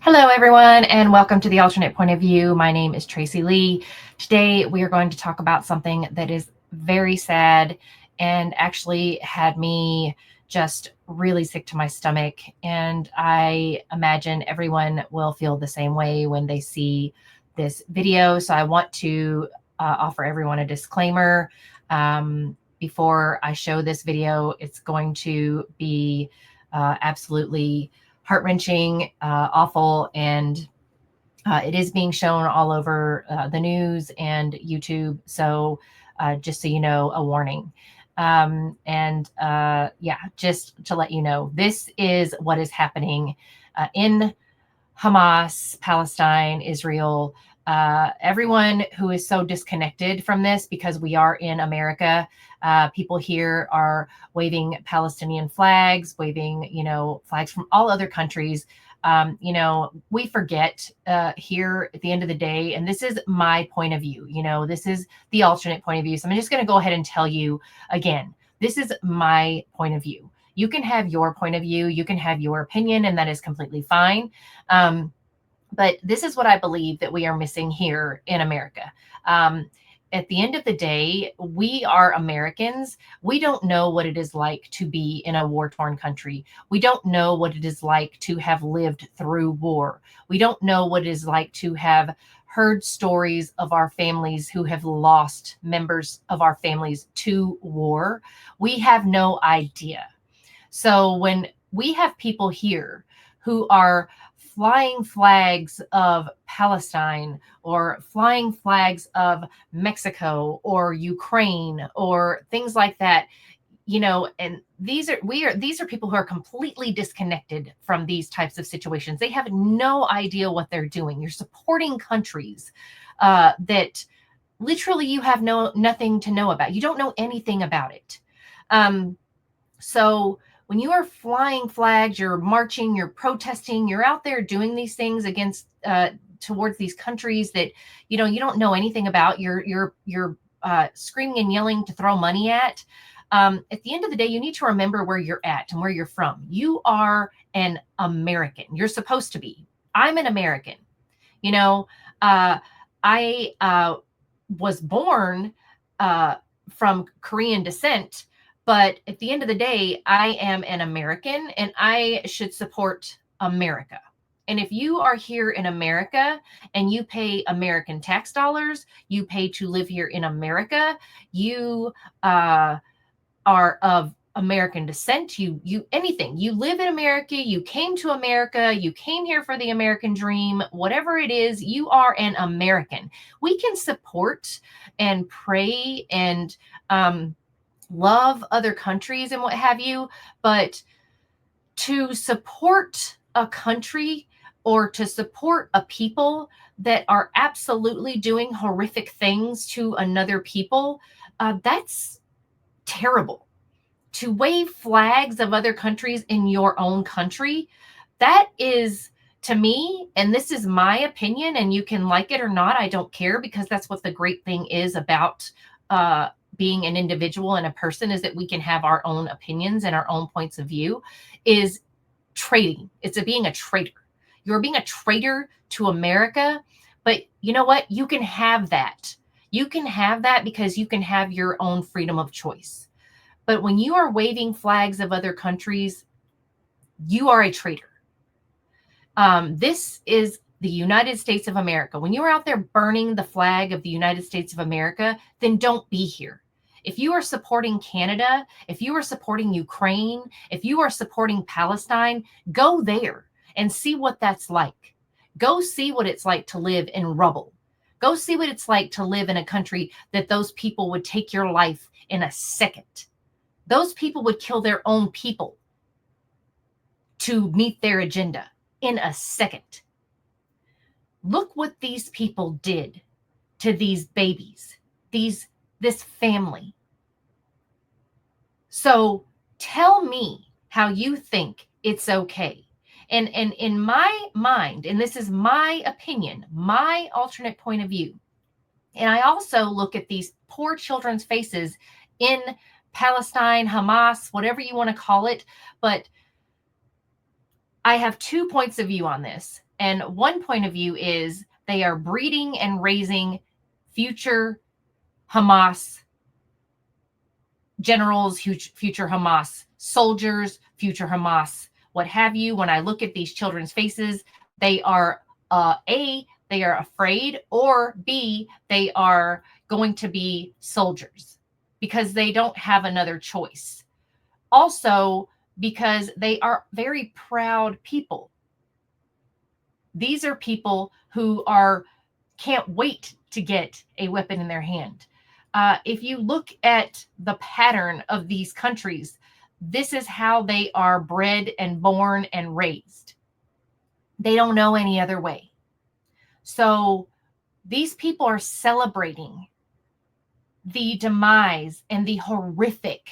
Hello, everyone, and welcome to the Alternate Point of View. My name is Tracy Lee. Today, we are going to talk about something that is very sad and actually had me just really sick to my stomach. And I imagine everyone will feel the same way when they see this video. So I want to offer everyone a disclaimer. Before I show this video, it's going to be absolutely heart-wrenching, awful, and it is being shown all over the news and YouTube. So just so you know, a warning. Yeah, just to let you know, this is what is happening in Hamas, Palestine, Israel. Everyone who is so disconnected from this, because we are in America, people here are waving Palestinian flags, waving, flags from all other countries. We forget here at the end of the day, and this is my point of view, this is the alternate point of view. So I'm just going to go ahead and tell you again, this is my point of view. You can have your point of view, you can have your opinion, and that is completely fine. But this is what I believe that we are missing here in America. At the end of the day, we are Americans. We don't know what it is like to be in a war-torn country. We don't know what it is like to have lived through war. We don't know what it is like to have heard stories of our families who have lost members of our families to war. We have no idea. So when we have people here who are flying flags of Palestine or flying flags of Mexico or Ukraine or things like that, and these are people who are completely disconnected from these types of situations. They have no idea what they're doing. You're supporting countries that literally you have nothing to know about. You don't know anything about it. So when you are flying flags, you're marching, you're protesting, you're out there doing these things against towards these countries that you don't know anything about. You're screaming and yelling to throw money at. At the end of the day, you need to remember where you're at and where you're from. You are an American. You're supposed to be. I'm an American. I was born from Korean descent. But at the end of the day, I am an American and I should support America. And if you are here in America and you pay American tax dollars, you pay to live here in America, you are of American descent, you anything, you live in America, you came to America, you came here for the American dream, whatever it is, you are an American. We can support and pray and love other countries and what have you, but to support a country or to support a people that are absolutely doing horrific things to another people, that's terrible. To wave flags of other countries in your own country, that is, to me, and this is my opinion, and you can like it or not, I don't care, because that's what the great thing is about being an individual and a person, is that we can have our own opinions and our own points of view, is trading. It's being a traitor. You're being a traitor to America, but you know what? You can have that. You can have that because you can have your own freedom of choice. But when you are waving flags of other countries, you are a traitor. This is the United States of America. When you're out there burning the flag of the United States of America, then don't be here. If you are supporting Canada, if you are supporting Ukraine, if you are supporting Palestine, go there and see what that's like. Go see what it's like to live in rubble. Go see what it's like to live in a country that those people would take your life in a second. Those people would kill their own people to meet their agenda in a second. Look what these people did to these babies, this family. So tell me how you think it's okay. And in my mind, and this is my opinion, my alternate point of view, and I also look at these poor children's faces in Palestine, Hamas, whatever you want to call it, but I have 2 points of view on this. And one point of view is they are breeding and raising future Hamas generals, future Hamas soldiers, future Hamas, what have you. When I look at these children's faces, they are A, they are afraid, or B, they are going to be soldiers because they don't have another choice. Also, because they are very proud people. These are people who can't wait to get a weapon in their hand. If you look at the pattern of these countries, this is how they are bred and born and raised. They don't know any other way. So these people are celebrating the demise and the horrific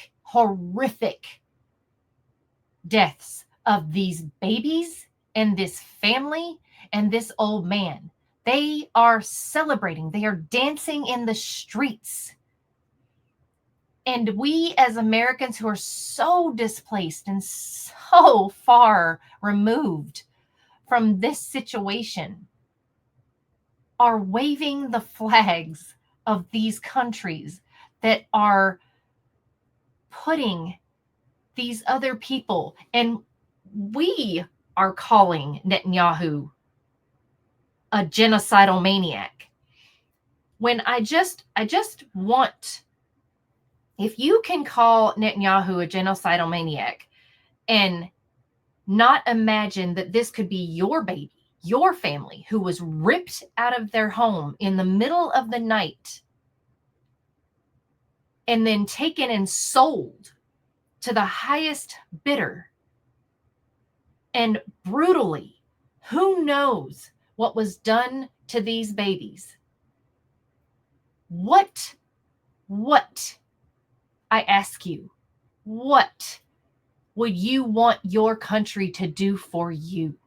deaths of these babies and this family and this old man. They are celebrating. They are dancing in the streets. And we as Americans who are so displaced and so far removed from this situation are waving the flags of these countries that are putting these other people, and we are calling Netanyahu a genocidal maniac. When I just want, if you can call Netanyahu a genocidal maniac and not imagine that this could be your baby, your family, who was ripped out of their home in the middle of the night and then taken and sold to the highest bidder and brutally, who knows what was done to these babies? What, I ask you, what would you want your country to do for you?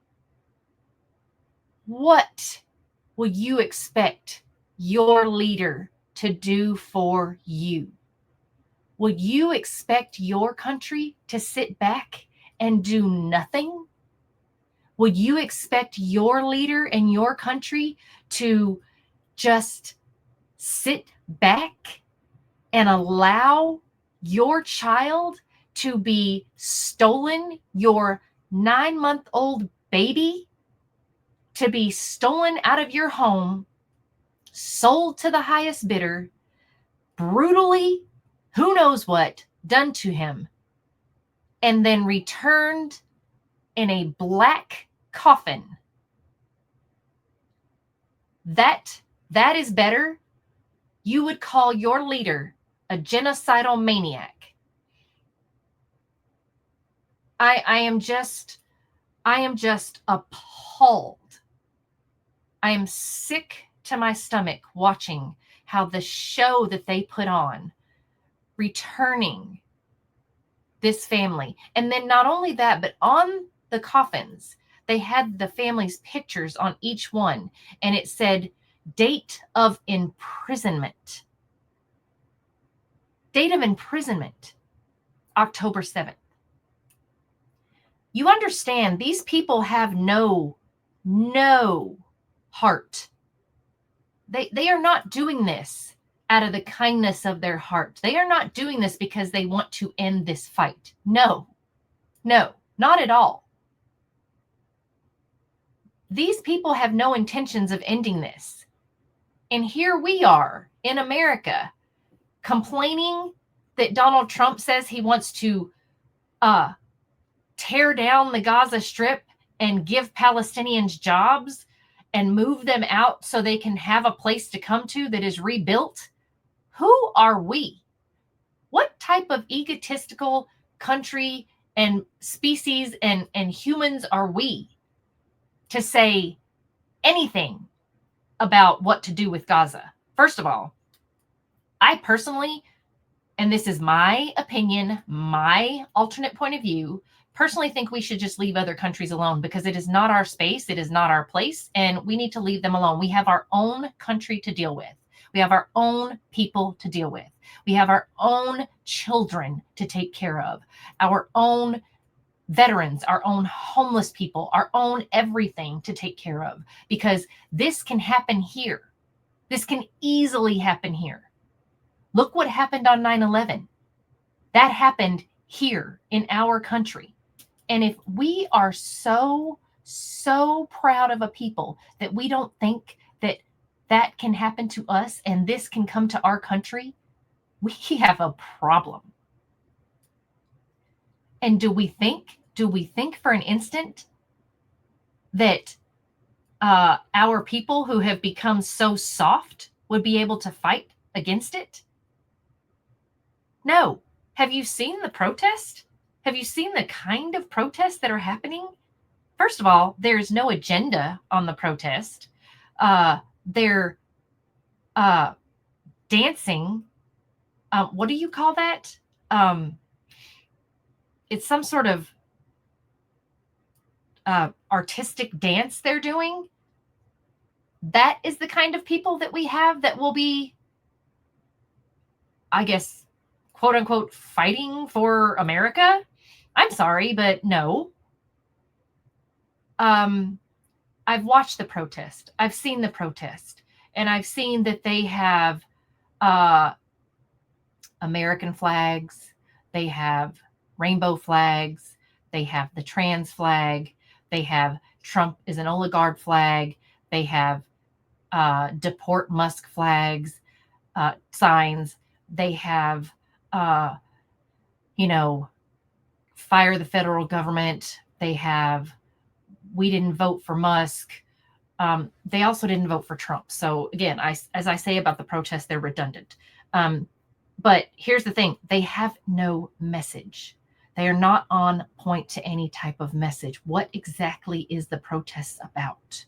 What would you expect your leader to do for you? Would you expect your country to sit back and do nothing? Would you expect your leader and your country to just sit back and allow your child to be stolen, your 9-month-old baby to be stolen out of your home, sold to the highest bidder, brutally, who knows what, done to him, and then returned in a black coffin? That is better. You would call your leader a genocidal maniac. I am just appalled. I am sick to my stomach watching how the show that they put on, returning this family. And then not only that, but on the coffins, they had the family's pictures on each one, and it said date of imprisonment. Date of imprisonment, October 7th. You understand, these people have no heart. They are not doing this out of the kindness of their heart. They are not doing this because they want to end this fight. No, not at all. These people have no intentions of ending this. And here we are in America complaining that Donald Trump says he wants to tear down the Gaza Strip and give Palestinians jobs and move them out so they can have a place to come to that is rebuilt. Who are we? What type of egotistical country and species and humans are we to say anything about what to do with Gaza? First of all, I personally, and this is my opinion, my alternate point of view, personally think we should just leave other countries alone because it is not our space, it is not our place, and we need to leave them alone. We have our own country to deal with. We have our own people to deal with. We have our own children to take care of, our own veterans, our own homeless people, our own everything to take care of, because this can happen here. This can easily happen here. Look what happened on 9/11. That happened here in our country. And if we are so, so proud of a people that we don't think that that can happen to us and this can come to our country, we have a problem. And do we think for an instant that our people who have become so soft would be able to fight against it? No. Have you seen the protest? Have you seen the kind of protests that are happening? First of all, there's no agenda on the protest. They're dancing. What do you call that? It's some sort of artistic dance they're doing. That is the kind of people that we have that will be, I guess, quote unquote, fighting for America. I'm sorry, but no. I've watched the protest. I've seen the protest, and I've seen that they have American flags. They have rainbow flags. They have the trans flag. They have Trump is an oligarch flag. They have deport Musk flags, signs. They have, fire the federal government. They have, we didn't vote for Musk. They also didn't vote for Trump. So again, as I say about the protests, they're redundant. But here's the thing. They have no message. They are not on point to any type of message. What exactly is the protest about?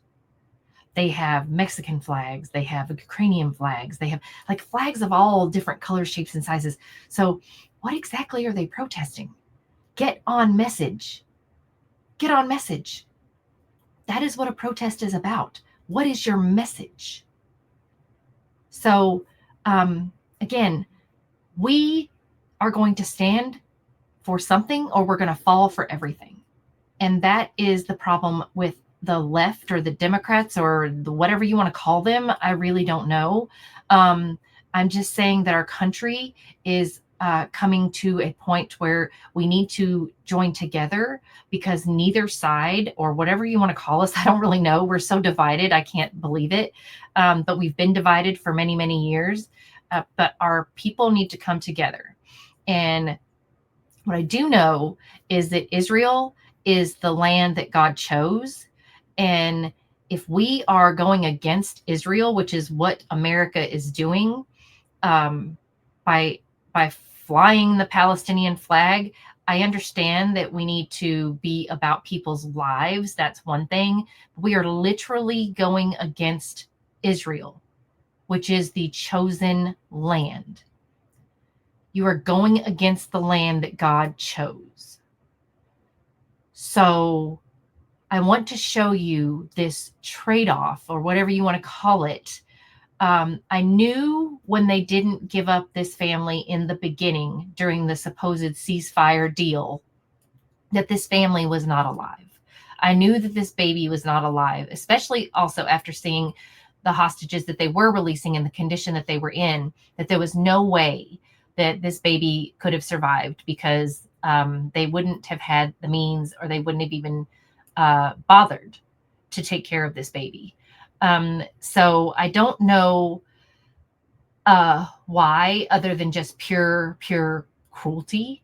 They have Mexican flags. They have Ukrainian flags. They have like flags of all different colors, shapes, and sizes. So what exactly are they protesting? Get on message. Get on message. That is what a protest is about. What is your message? So, again, we are going to stand for something or we're going to fall for everything. And that is the problem with the left or the Democrats or whatever you want to call them. I really don't know. I'm just saying that our country is coming to a point where we need to join together, because neither side, or whatever you want to call us, I don't really know. We're so divided. I can't believe it. But we've been divided for many, many years. But our people need to come together. And what I do know is that Israel is the land that God chose. And if we are going against Israel, which is what America is doing, by flying the Palestinian flag, I understand that we need to be about people's lives. That's one thing. We are literally going against Israel, which is the chosen land. You are going against the land that God chose. So I want to show you this trade-off, or whatever you want to call it. I knew when they didn't give up this family in the beginning during the supposed ceasefire deal that this family was not alive. I knew that this baby was not alive, especially also after seeing the hostages that they were releasing in the condition that they were in, that there was no way that this baby could have survived, because they wouldn't have had the means, or they wouldn't have even bothered to take care of this baby. So I don't know why, other than just pure cruelty,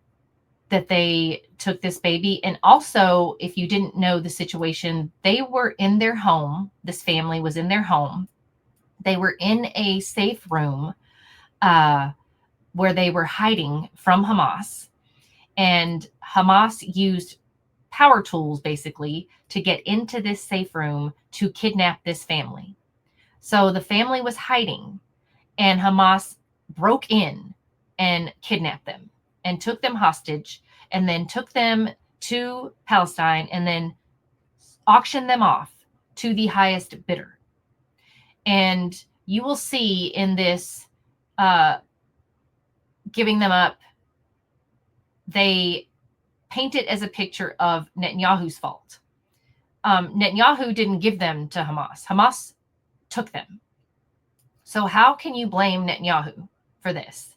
that they took this baby. And also, if you didn't know the situation, they were in their home. This family was in their home. They were in a safe room where they were hiding from Hamas. And Hamas used power tools, basically, to get into this safe room to kidnap this family. So the family was hiding, and Hamas broke in and kidnapped them and took them hostage, and then took them to Palestine, and then auctioned them off to the highest bidder. And you will see in this giving them up, they paint it as a picture of Netanyahu's fault. Netanyahu didn't give them to Hamas. Hamas took them. So how can you blame Netanyahu for this?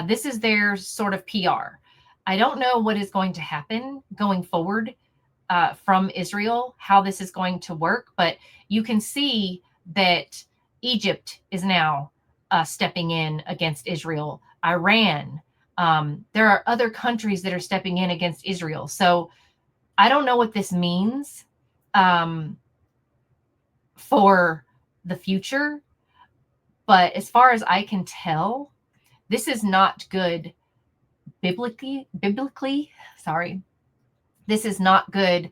This is their sort of PR. I don't know what is going to happen going forward from Israel, how this is going to work, but you can see that Egypt is now stepping in against Israel. Iran. There are other countries that are stepping in against Israel. So I don't know what this means for the future, but as far as I can tell, this is not good biblically. Sorry. This is not good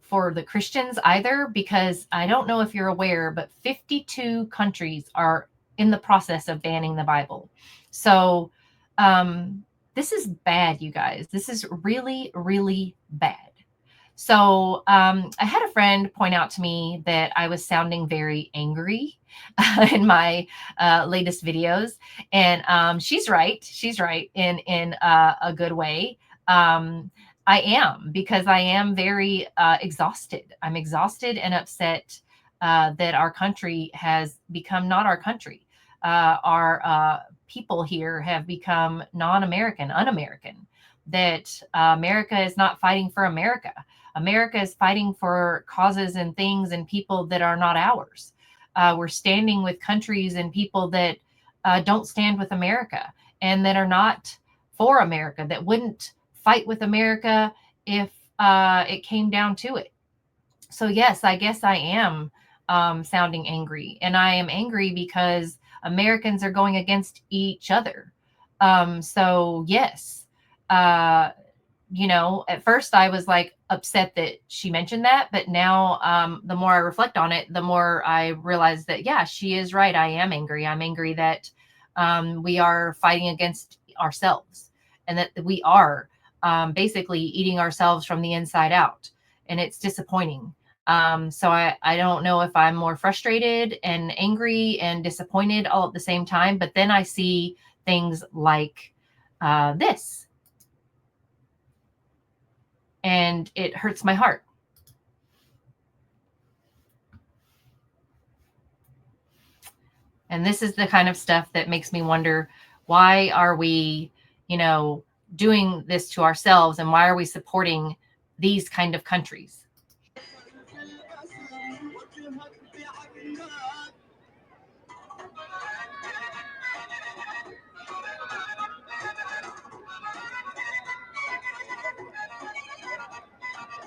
for the Christians either, because I don't know if you're aware, but 52 countries are in the process of banning the Bible. So this is bad, you guys. This is really, really bad. So I had a friend point out to me that I was sounding very angry in my latest videos, and she's right. She's right in a good way. I am, because I am very exhausted. I'm exhausted and upset that our country has become not our country. Our people here have become non-American, un-American. That America is not fighting for America. America is fighting for causes and things and people that are not ours. We're standing with countries and people that don't stand with America and that are not for America, that wouldn't fight with America if it came down to it. So yes, I guess I am sounding angry, and I am angry because Americans are going against each other. So yes, at first I was like upset that she mentioned that, but now the more I reflect on it, the more I realize that, yeah, she is right. I am angry. I'm angry that we are fighting against ourselves, and that we are basically eating ourselves from the inside out. And it's disappointing. So I don't know if I'm more frustrated and angry and disappointed all at the same time, but then I see things like this. And it hurts my heart. And this is the kind of stuff that makes me wonder, why are we, doing this to ourselves, and why are we supporting these kind of countries?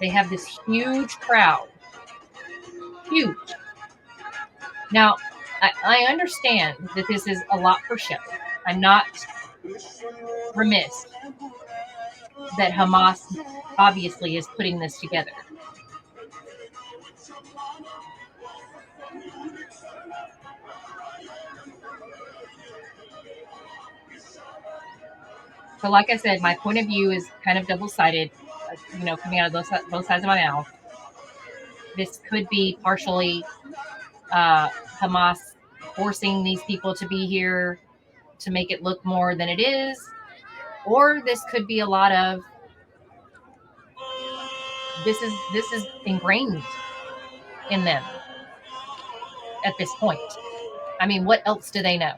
They have this huge crowd. Huge. Now, I understand that this is a lot for show. I'm not remiss that Hamas obviously is putting this together. So like I said, my point of view is kind of double-sided, coming out of both sides of my mouth. This could be partially Hamas forcing these people to be here to make it look more than it is, or this could be a lot of this is ingrained in them at this point. I mean, what else do they know?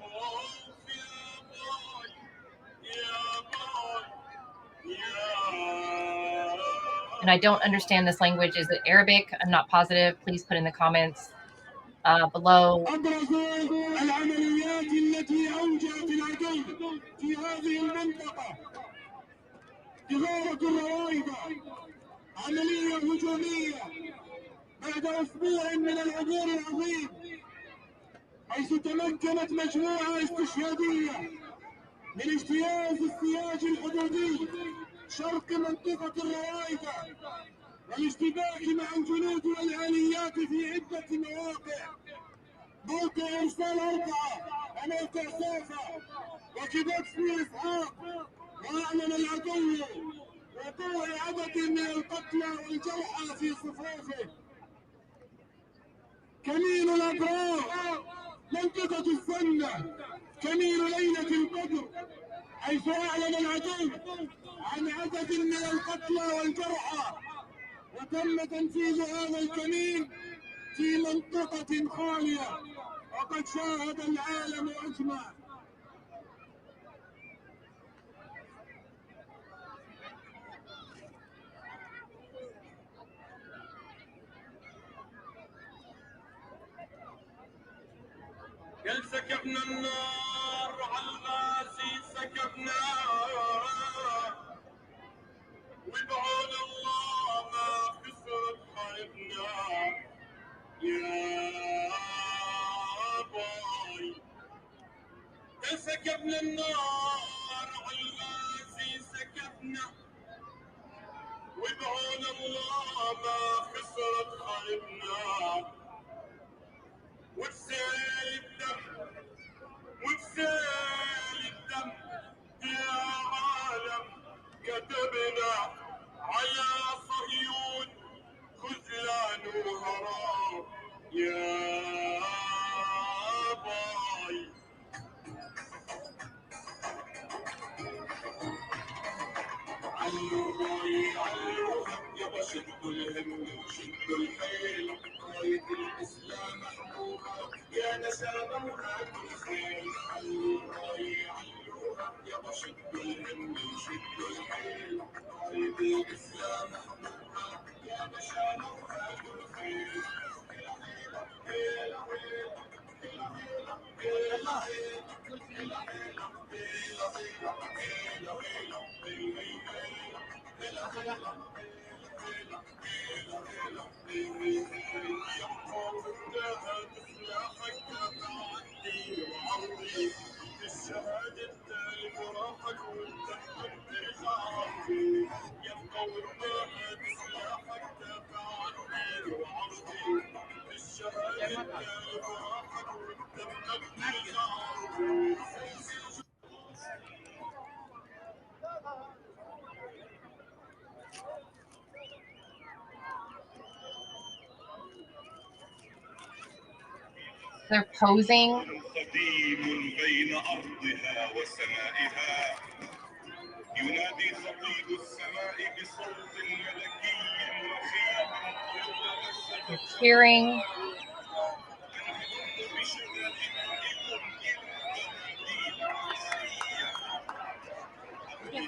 And I don't understand this language. Is it Arabic? I'm not positive. Please put in the comments below. عملية هجومية بعد أسبوع من العبور العظيم، حيث تمكنت مجموعة استشهادية من اجتياز السياج الحدودي شرق منطقة الروائدة والاشتباك مع الجنود والآليات في عدة مواقع. موقع إرسال 4 وموقع صافا وكبات في إسحاق. وأعلن العدو وقوع عدد من القتلى والجرحى في صفوفه. كمين الأبرار منطقة السنة، كمين ليلة القدر، حيث أعلن العدو عن عدد من القتلى والجرحى، وتم تنفيذ هذا الكمين في منطقة خالية وقد شاهد العالم أجمع. قال سكبنا النار على الغازي سكبنا، وبعون الله ما خسرت حربنا يا باي. قال سكبنا النار على الغازي سكبنا، وبعون الله ما خسرت حربنا، وبسيل الدم وبسيل الدم يا عالم كتبنا على صهيون خذلان وهراب يا باي. علوا باي علوها يابا شدوا الهم وشدوا الحيل، راية الإسلام محموها يا نسامة وهاتوا الخيل. علوا باي علوها يابا شدوا الهم وشدوا الحيل، راية الإسلام محموها يا نسامة وهاتوا الخيل. هيلا هيلا هيلا هيلا هيلا هيلا هيلا هيلا هيلا هيلا. الشهادة لفراحك والتحت بغارتي، يبقى والماء بسلاحك دافع عني وعرضي. الشهادة لفراحك والتحت بغارتي. They're posing. قديم بين أرضها وسمائها، ينادي خطيب السماء بصوت ملكي رخيم. Cheering.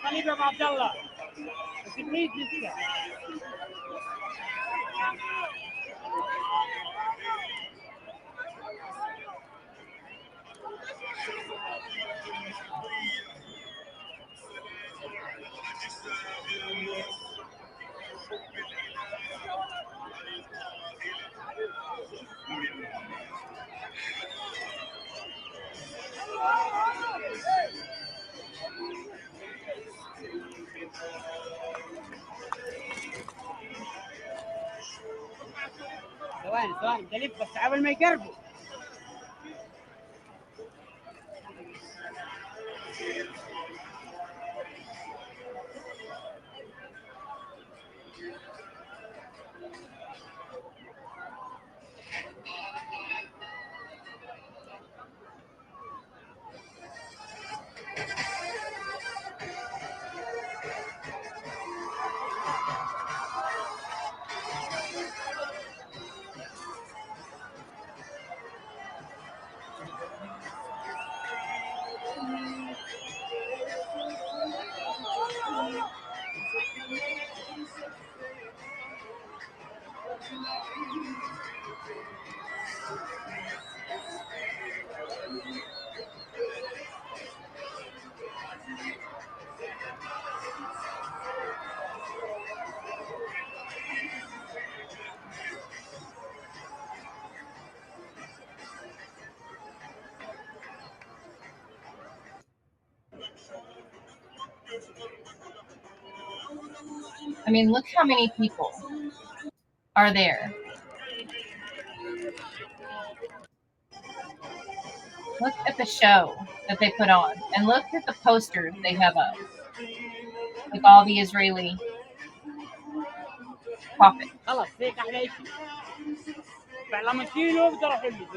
خليفة أبو عبد الله بس بعيد لسه. ثواني بدي ألف بس قبل ما يقربوا. I mean, look how many people are there. Look at the show that they put on, and look at the posters they have up with all the Israeli prophets. خلاص هيك أحلى شيء. بعد كيلو بقدر أحل.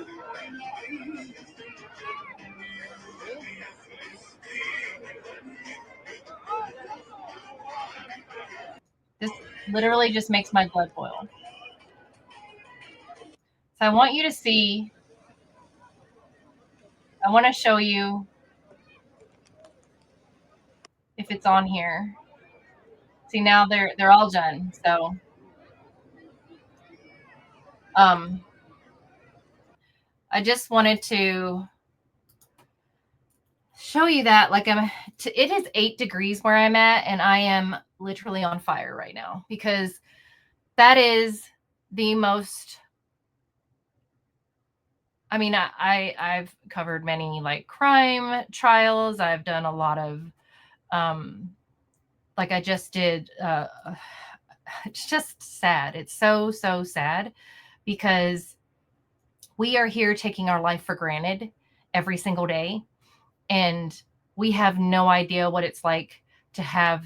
literally just makes my blood boil. So I want you to see, I want to show you if it's on here. See, now they're all done. So I just wanted to show you that, like, it is 8 degrees where I'm at, and I am literally on fire right now, because that is the most, I mean, I've covered many like crime trials. I've done a lot of like I just did it's just sad. It's so sad, because we are here taking our life for granted every single day, and we have no idea what it's like to have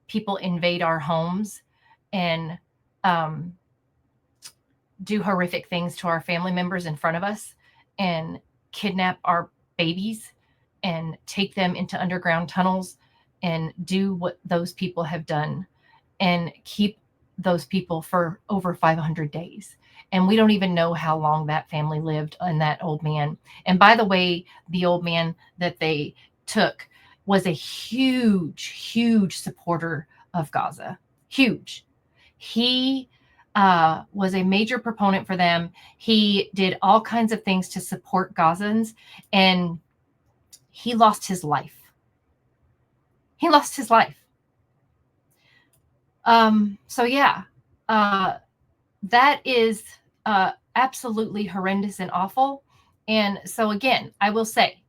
people invade our homes and do horrific things to our family members in front of us, and kidnap our babies and take them into underground tunnels and do what those people have done, and keep those people for over 500 days. And we don't even know how long that family lived, and that old man. And by the way, the old man that they took was a huge supporter of Gaza. Huge. He was a major proponent for them. He did all kinds of things to support Gazans, and he lost his life. He lost his life. So yeah, that is absolutely horrendous and awful. And so again, I will say,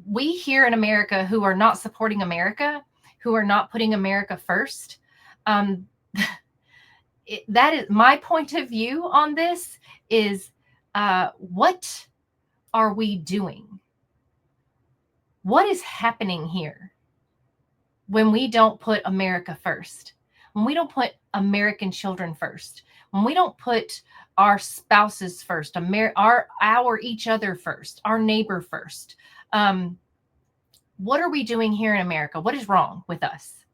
we here in America who are not supporting America, who are not putting America first, that is my point of view on this, is what are we doing? What is happening here when we don't put America first? When we don't put American children first? When we don't put our spouses first, our each other first, our neighbor first? What are we doing here in America? What is wrong with us?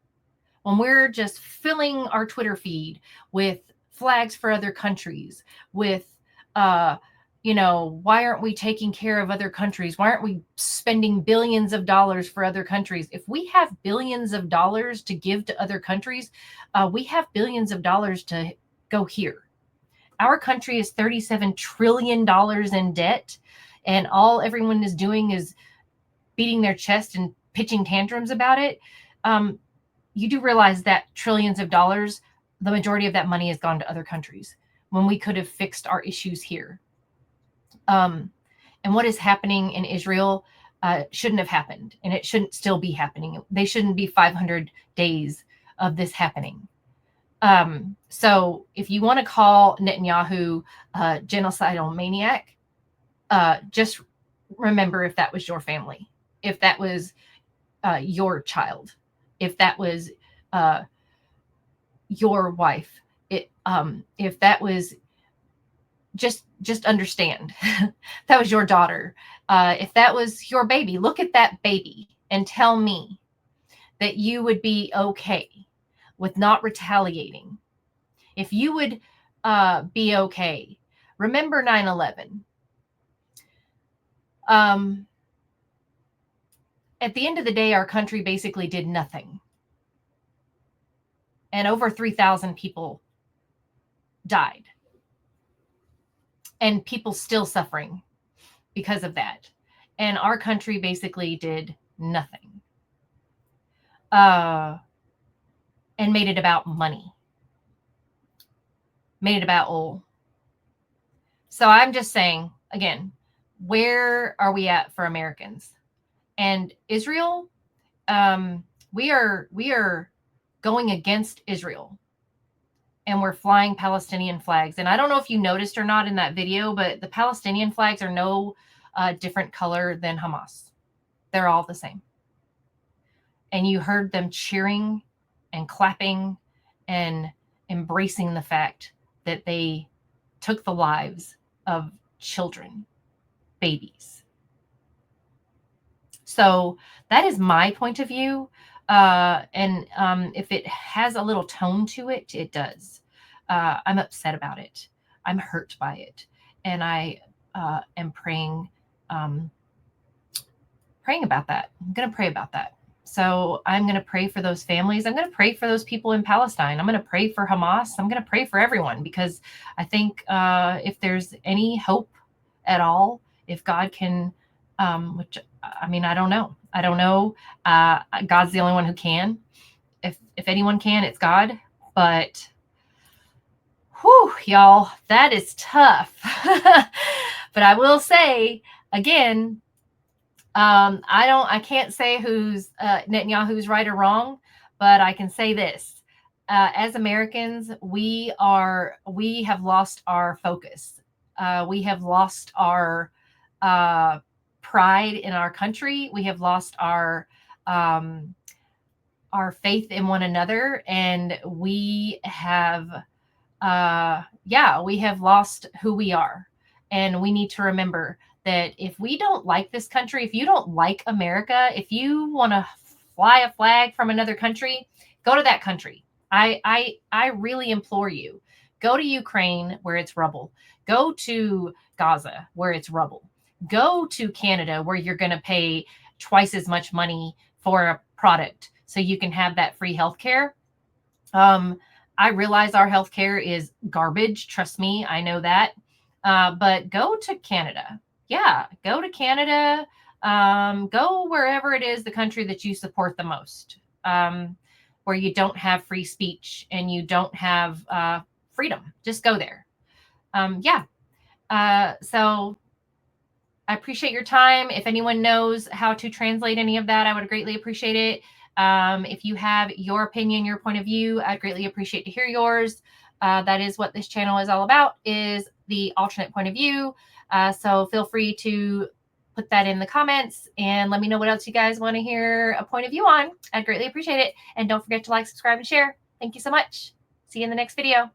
When we're just filling our Twitter feed with flags for other countries, with, why aren't we taking care of other countries? Why aren't we spending billions of dollars for other countries? If we have billions of dollars to give to other countries, we have billions of dollars to go here. Our country is $37 trillion in debt, and all everyone is doing is beating their chest and pitching tantrums about it. You do realize that trillions of dollars, the majority of that money has gone to other countries when we could have fixed our issues here. And what is happening in Israel shouldn't have happened, and it shouldn't still be happening. They shouldn't be 500 days of this happening. So if you want to call Netanyahu a genocidal maniac, just remember, if that was your family, if that was your child, if that was your wife, if that was, just understand that was your daughter. If that was your baby, look at that baby and tell me that you would be okay with not retaliating. If you would be okay. Remember 9/11. At the end of the day, our country basically did nothing. And over 3,000 people died. And people still suffering because of that. And our country basically did nothing. And made it about money. Made it about oil. So I'm just saying, again, where are we at for Americans? And Israel, we are going against Israel, and we're flying Palestinian flags. And I don't know if you noticed or not in that video, but the Palestinian flags are no different color than Hamas. They're all the same. And you heard them cheering and clapping and embracing the fact that they took the lives of children, babies. So that is my point of view. And if it has a little tone to it, it does. I'm upset about it. I'm hurt by it. And I am praying about that. I'm going to pray about that. So I'm going to pray for those families. I'm going to pray for those people in Palestine. I'm going to pray for Hamas. I'm going to pray for everyone, because I think if there's any hope at all, if God can, which I mean, I don't know. I don't know. God's the only one who can. If anyone can, it's God. But whew, y'all, that is tough. But I will say again, I can't say who's Netanyahu's right or wrong, but I can say this: as Americans, we have lost our focus. We have lost our pride in our country. We have lost our faith in one another, and we have we have lost who we are. And we need to remember that if we don't like this country, if you don't like America, if you want to fly a flag from another country, go to that country. I really implore you. Go to Ukraine where it's rubble. Go to Gaza where it's rubble. Go to Canada where you're going to pay twice as much money for a product so you can have that free healthcare. I realize our healthcare is garbage. Trust me, I know that. But go to Canada. Yeah, go to Canada. Go wherever it is, the country that you support the most, where you don't have free speech and you don't have freedom. Just go there. So I appreciate your time. If anyone knows how to translate any of that, I would greatly appreciate it. If you have your opinion, your point of view, I'd greatly appreciate to hear yours. That is what this channel is all about, is the alternate point of view. So feel free to put that in the comments and let me know what else you guys want to hear a point of view on. I'd greatly appreciate it. And don't forget to like, subscribe, and share. Thank you so much. See you in the next video.